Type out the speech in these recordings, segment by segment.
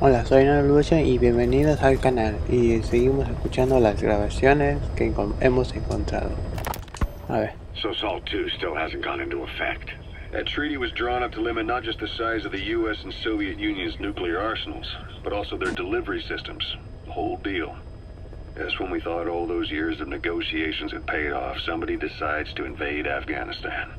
Hola, soy Lucha y bienvenidos al canal y seguimos escuchando las grabaciones que hemos encontrado. A ver. So SALT 2 still hasn't gone into effect. That treaty was drawn up to limit not just the size of the US and Soviet Union's nuclear arsenals, but also their delivery systems. The whole deal. Just when we thought all those years of negotiations had paid off, somebody decides to invade Afghanistan.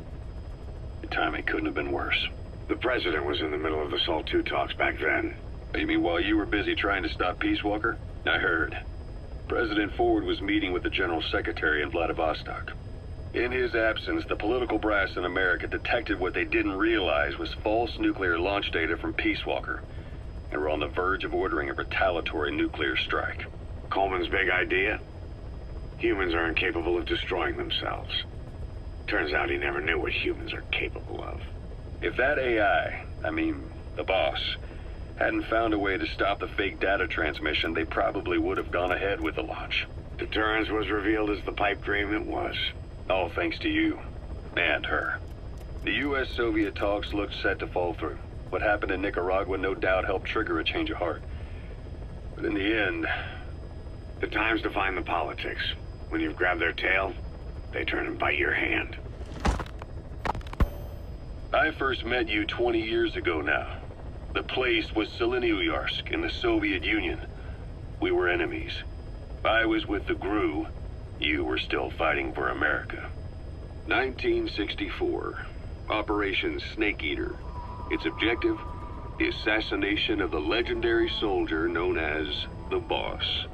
The timing couldn't have been worse. The president was in the middle of the SALT 2 talks back then. You mean while you were busy trying to stop Peace Walker? I heard. President Ford was meeting with the General Secretary in Vladivostok. In his absence, the political brass in America detected what they didn't realize was false nuclear launch data from Peace Walker, and were on the verge of ordering a retaliatory nuclear strike. Coleman's big idea? Humans are incapable of destroying themselves. Turns out he never knew what humans are capable of. If that AI, the boss, hadn't found a way to stop the fake data transmission, they probably would have gone ahead with the launch. Deterrence was revealed as the pipe dream it was. All thanks to you. And her. The US-Soviet talks looked set to fall through. What happened in Nicaragua no doubt helped trigger a change of heart. But in the end... The times define the politics. When you've grabbed their tail, they turn and bite your hand. I first met you 20 years ago now. The place was Selenouyarsk in the Soviet Union. We were enemies. I was with the GRU. You were still fighting for America. 1964. Operation Snake Eater. Its objective? The assassination of the legendary soldier known as the Boss.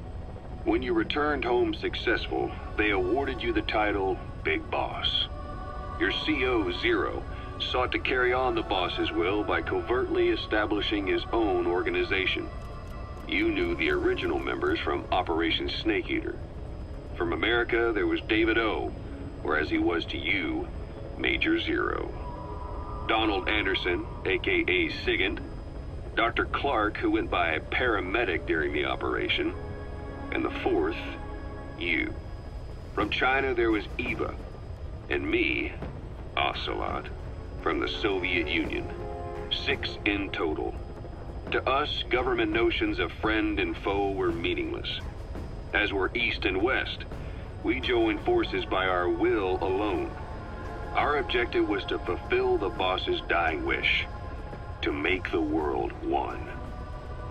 When you returned home successful, they awarded you the title Big Boss. Your CO, Zero, sought to carry on the boss's will by covertly establishing his own organization. You knew the original members from Operation Snake Eater. From America, there was David O, or as he was to you, Major Zero. Donald Anderson, aka Sigint. Dr. Clark, who went by paramedic during the operation. And the fourth, you. From China, there was Eva. And me, Ocelot. From the Soviet Union. 6 in total. To us, government notions of friend and foe were meaningless. As were East and West, we joined forces by our will alone. Our objective was to fulfill the boss's dying wish. To make the world one.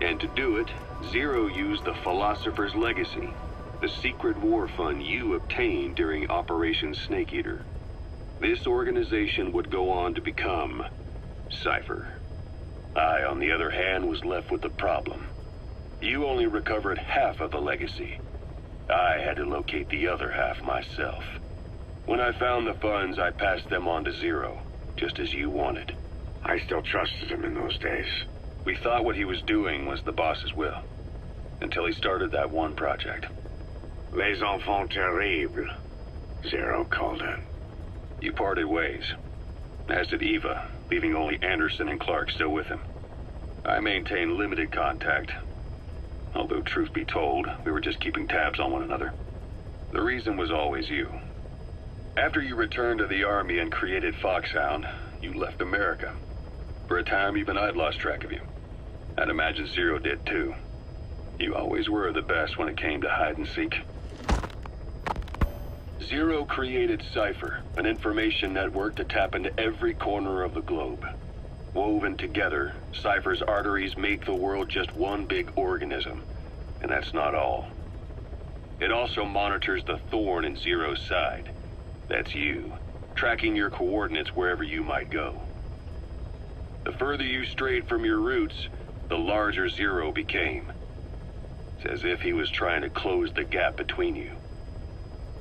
And to do it, Zero used the Philosopher's Legacy, the secret war fund you obtained during Operation Snake Eater. This organization would go on to become Cypher. I, on the other hand, was left with the problem. You only recovered half of the legacy. I had to locate the other half myself. When I found the funds, I passed them on to Zero, just as you wanted. I still trusted him in those days. We thought what he was doing was the boss's will, until he started that one project. Les Enfants Terribles, Zero called it. You parted ways, as did Eva, leaving only Anderson and Clark still with him. I maintained limited contact, although truth be told, we were just keeping tabs on one another. The reason was always you. After you returned to the Army and created Foxhound, you left America. For a time, even I'd lost track of you. I'd imagine Zero did too. You always were the best when it came to hide and seek. Zero created Cypher, an information network to tap into every corner of the globe. Woven together, Cypher's arteries make the world just one big organism. And that's not all. It also monitors the thorn in Zero's side. That's you, tracking your coordinates wherever you might go. The further you strayed from your roots, the larger Zero became. It's as if he was trying to close the gap between you.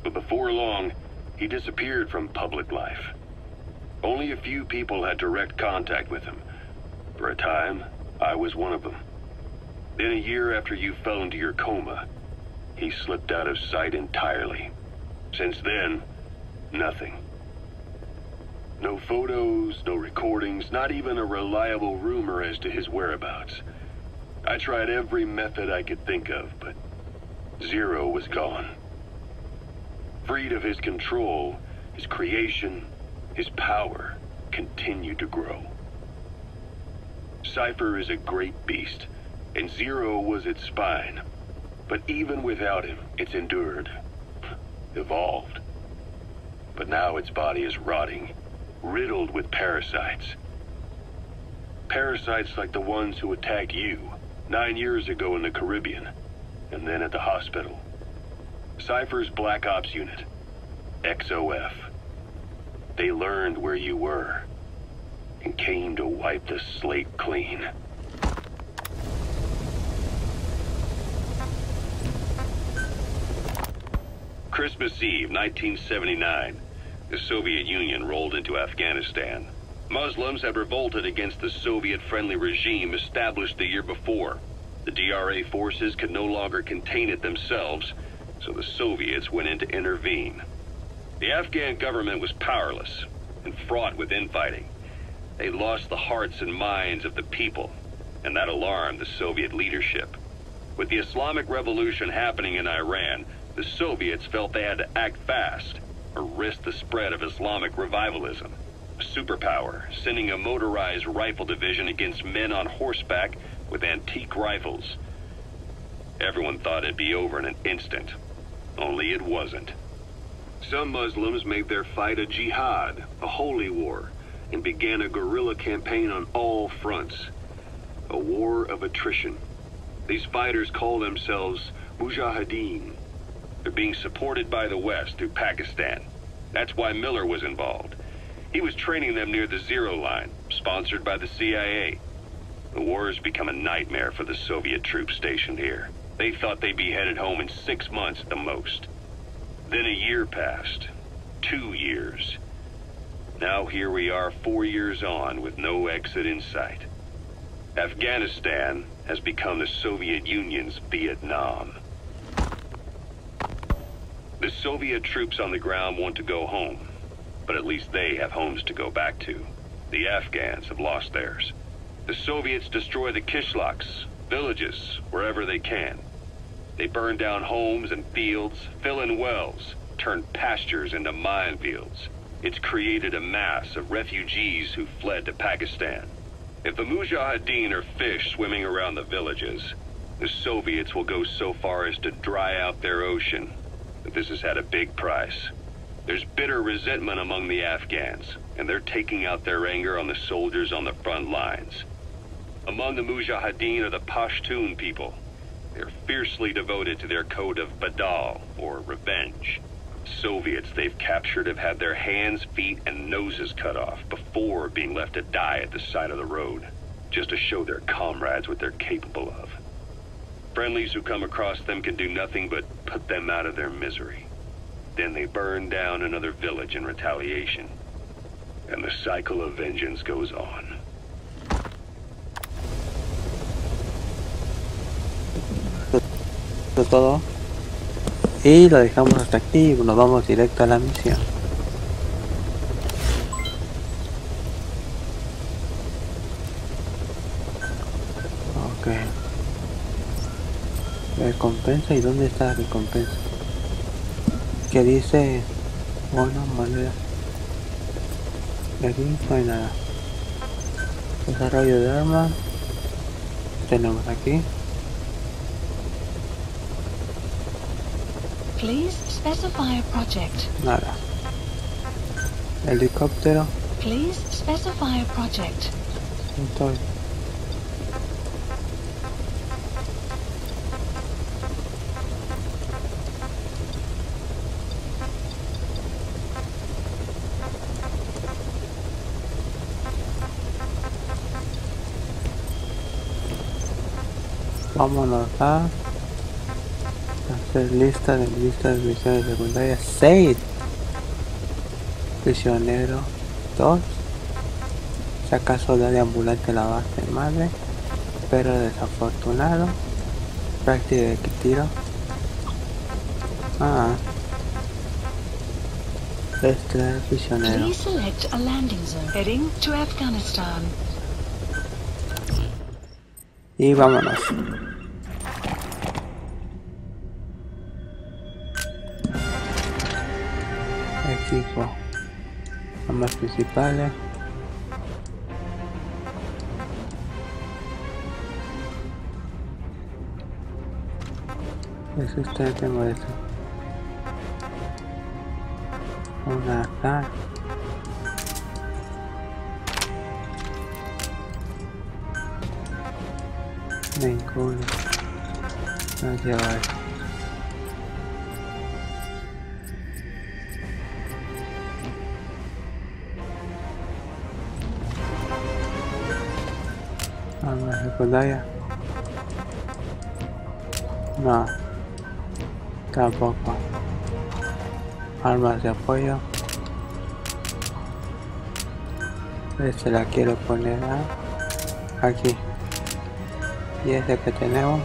But before long, he disappeared from public life. Only a few people had direct contact with him. For a time, I was one of them. Then a year after you fell into your coma, he slipped out of sight entirely. Since then, nothing. No photos, no recordings, not even a reliable rumor as to his whereabouts. I tried every method I could think of, but Zero was gone. Freed of his control, his creation, his power continued to grow. Cypher is a great beast, and Zero was its spine. But even without him, it's endured, evolved. But now its body is rotting, riddled with parasites. Parasites like the ones who attacked you 9 years ago in the Caribbean, and then at the hospital. Cypher's Black Ops Unit, XOF. They learned where you were, and came to wipe the slate clean. Christmas Eve, 1979, the Soviet Union rolled into Afghanistan. Muslims had revolted against the Soviet-friendly regime established the year before. The DRA forces could no longer contain it themselves, so the Soviets went in to intervene. The Afghan government was powerless and fraught with infighting. They lost the hearts and minds of the people, and that alarmed the Soviet leadership. With the Islamic Revolution happening in Iran, the Soviets felt they had to act fast, or risk the spread of Islamic revivalism. A superpower, sending a motorized rifle division against men on horseback with antique rifles. Everyone thought it'd be over in an instant, only it wasn't. Some Muslims made their fight a jihad, a holy war, and began a guerrilla campaign on all fronts. A war of attrition. These fighters call themselves Mujahideen. They're being supported by the West through Pakistan. That's why Miller was involved. He was training them near the Zero Line, sponsored by the CIA. The war has become a nightmare for the Soviet troops stationed here. They thought they'd be headed home in 6 months at the most. Then a year passed. 2 years. Now here we are 4 years on with no exit in sight. Afghanistan has become the Soviet Union's Vietnam. The Soviet troops on the ground want to go home, but at least they have homes to go back to. The Afghans have lost theirs. The Soviets destroy the kishlaks, villages, wherever they can. They burn down homes and fields, fill in wells, turn pastures into minefields. It's created a mass of refugees who fled to Pakistan. If the Mujahideen are fish swimming around the villages, the Soviets will go so far as to dry out their ocean. But this has had a big price. There's bitter resentment among the Afghans, and they're taking out their anger on the soldiers on the front lines. Among the Mujahideen are the Pashtun people. They're fiercely devoted to their code of Badal, or revenge. Soviets they've captured have had their hands, feet, and noses cut off before being left to die at the side of the road, just to show their comrades what they're capable of. Friendlies who come across them can do nothing but put them out of their misery. Then they burn down another village in retaliation. And the cycle of vengeance goes on. Eso es todo. Y lo dejamos hasta aquí y nos vamos directo a la misión. Ok. Recompensa, ¿y dónde está la recompensa? Que dice bueno, manera. De aquí no hay nada. Desarrollo de armas. Tenemos aquí. Please specify a project. Nada. Helicóptero. Please specify a project. Entonces. Vámonos a hacer lista de misiones secundarias. 6. Prisionero 2. Saca soldado de ambulante en la base madre. Pero desafortunado. Práctica de tiro. Extraer prisionero. Please select a landing zone heading to Afghanistan. Y vámonos. Equipo. Armas principales. Eso usted tengo eso. Una acá. Ninguno. No lleva eso. Arma secundaria. No. Tampoco. Armas de apoyo. Este la quiero poner aquí. Y ese que tenemos.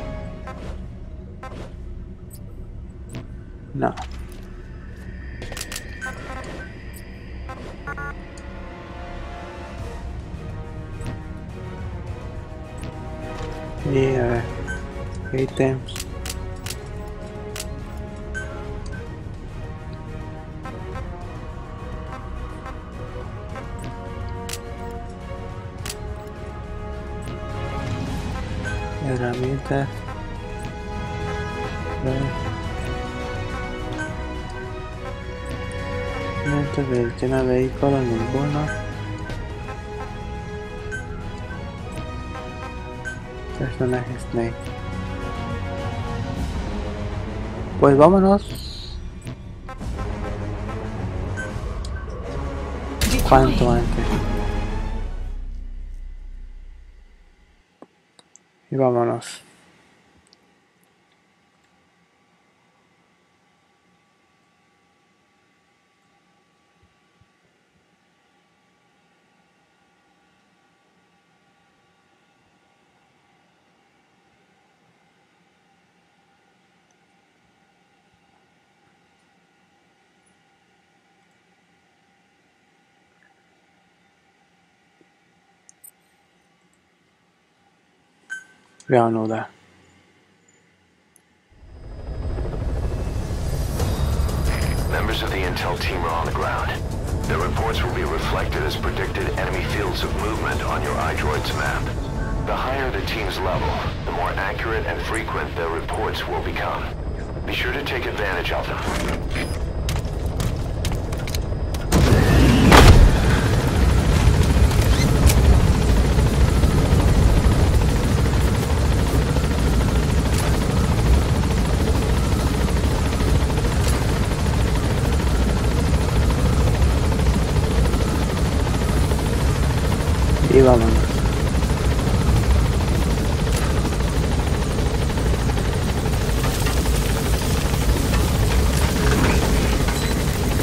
No. Y a ver. Ítems. Herramientas. No selecciona vehículos ninguno. Personaje Snake. Pues vámonos. Cuanto antes. Y vámonos. Reanuda. Members of the intel team are on the ground. Their reports will be reflected as predicted enemy fields of movement on your iDroid's map. The higher the team's level, the more accurate and frequent their reports will become. Be sure to take advantage of them. Y vámonos.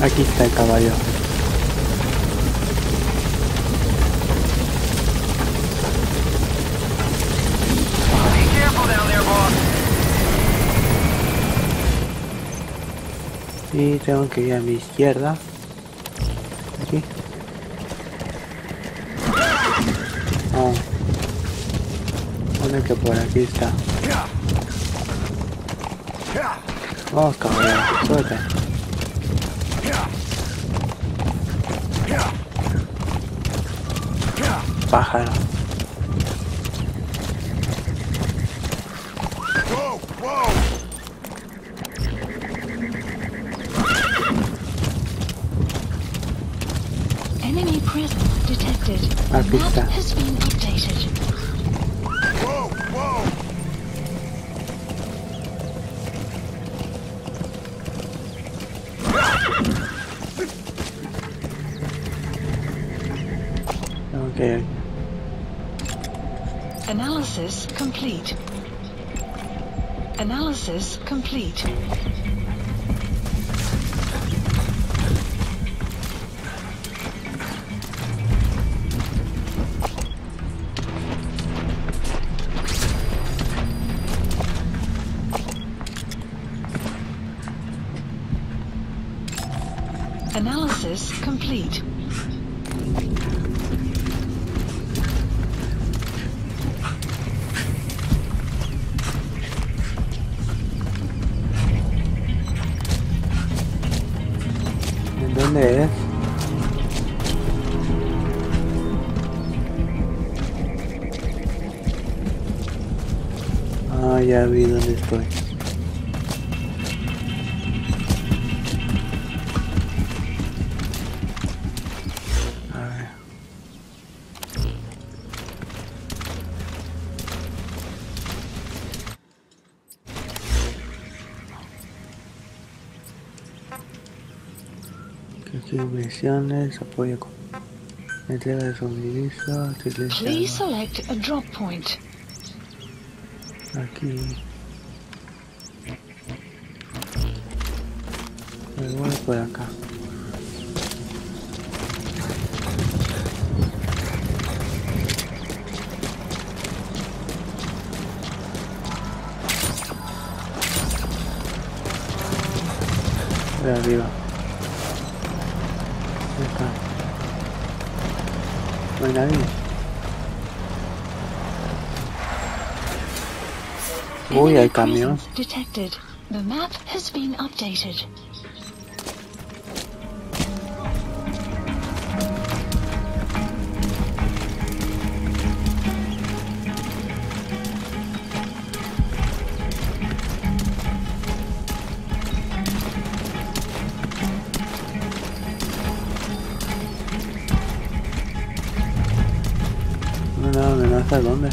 Aquí está el caballo. Be careful down there, boss. Y tengo que ir a mi izquierda. Aquí. No. Pone que por aquí está. Vamos, caballo, suelta. Pájaro. Enemy presence detected. Aquí está. Map has been updated. Okay. Analysis complete. Analysis complete. Analysis complete. ¿Dónde es? Ah, ya vi dónde estoy. Aquí misiones, apoyo con entrega de suministros, Please select a drop point. aquí me voy por acá. De arriba. Acá. No hay nadie. Uy, hay camión. Detected. The map has been updated. No sé dónde.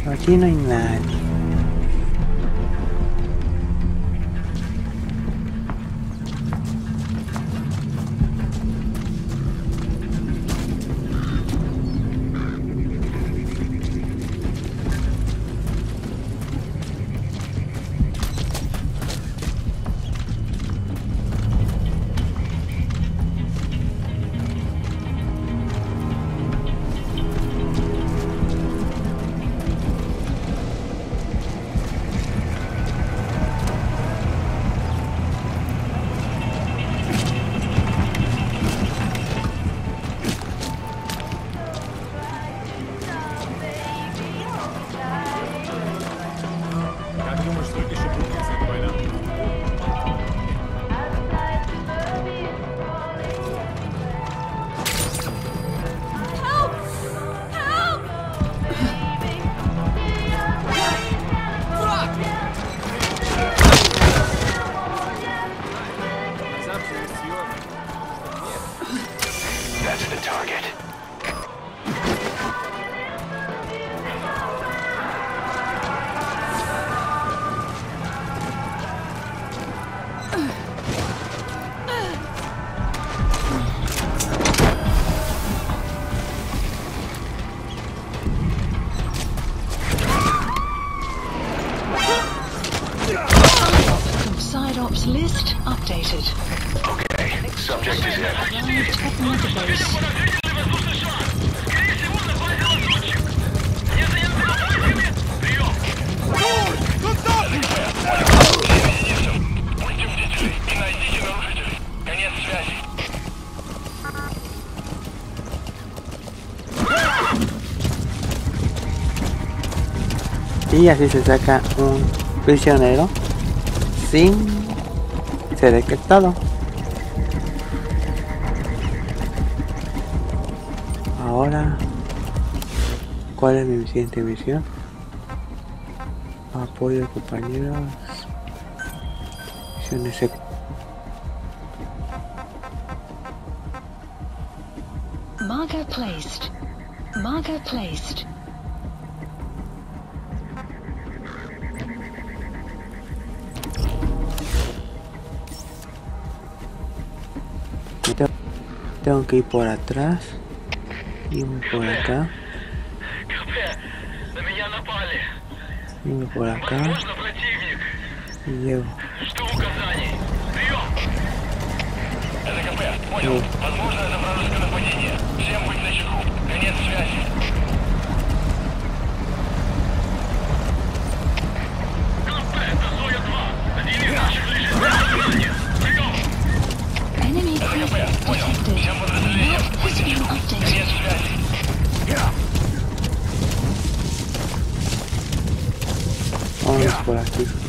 Aquí no hay nadie. That's the target. Side ops list updated. Okay, subject is in. Arrived at mother base. Y así se saca un prisionero sin ser detectado. Ahora, ¿cuál es mi siguiente misión? Apoyo de compañeros. Misiones Marker placed. Marker placed. Tengo que ir por atrás y por acá y por acá y llego. Enemy presence detected. Map has been updated. Vamos por aquí.